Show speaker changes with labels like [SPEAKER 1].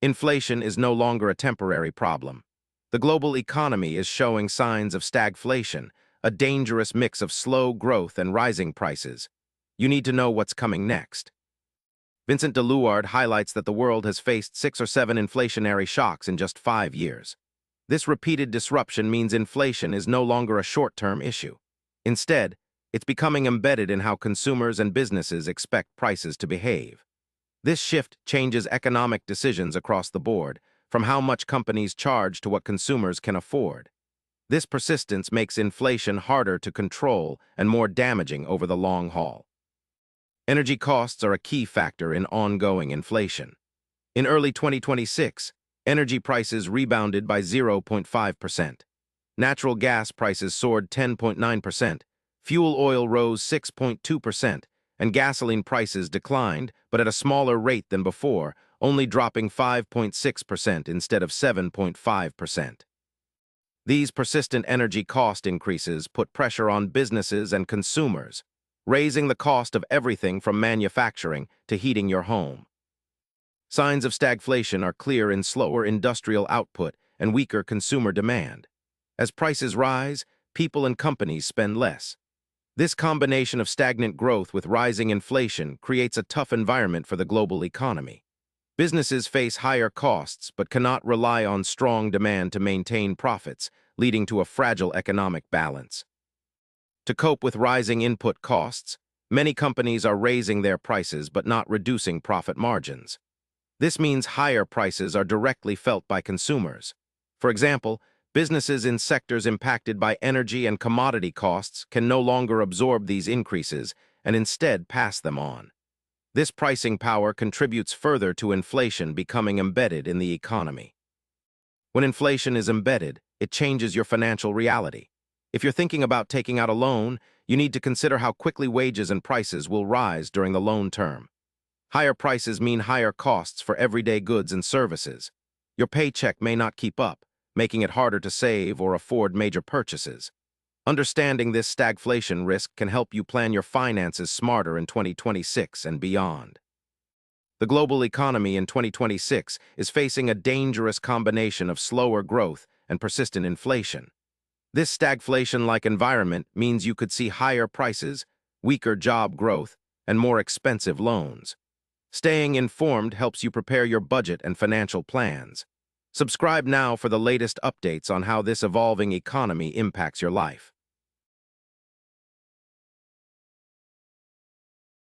[SPEAKER 1] Inflation is no longer a temporary problem. The global economy is showing signs of stagflation, a dangerous mix of slow growth and rising prices. You need to know what's coming next. Vincent Deluard highlights that the world has faced 6 or 7 inflationary shocks in just 5 years. This repeated disruption means inflation is no longer a short-term issue. Instead, it's becoming embedded in how consumers and businesses expect prices to behave. This shift changes economic decisions across the board, from how much companies charge to what consumers can afford. This persistence makes inflation harder to control and more damaging over the long haul. Energy costs are a key factor in ongoing inflation. In early 2026, energy prices rebounded by 0.5%. Natural gas prices soared 10.9%, fuel oil rose 6.2%, and gasoline prices declined, but at a smaller rate than before, only dropping 5.6% instead of 7.5%. These persistent energy cost increases put pressure on businesses and consumers, raising the cost of everything from manufacturing to heating your home. Signs of stagflation are clear in slower industrial output and weaker consumer demand. As prices rise, people and companies spend less. This combination of stagnant growth with rising inflation creates a tough environment for the global economy. Businesses face higher costs but cannot rely on strong demand to maintain profits, leading to a fragile economic balance. To cope with rising input costs, many companies are raising their prices but not reducing profit margins. This means higher prices are directly felt by consumers. For example, businesses in sectors impacted by energy and commodity costs can no longer absorb these increases and instead pass them on. This pricing power contributes further to inflation becoming embedded in the economy. When inflation is embedded, it changes your financial reality. If you're thinking about taking out a loan, you need to consider how quickly wages and prices will rise during the loan term. Higher prices mean higher costs for everyday goods and services. Your paycheck may not keep up, making it harder to save or afford major purchases. Understanding this stagflation risk can help you plan your finances smarter in 2026 and beyond. The global economy in 2026 is facing a dangerous combination of slower growth and persistent inflation. This stagflation-like environment means you could see higher prices, weaker job growth, and more expensive loans. Staying informed helps you prepare your budget and financial plans. Subscribe now for the latest updates on how this evolving economy impacts your life.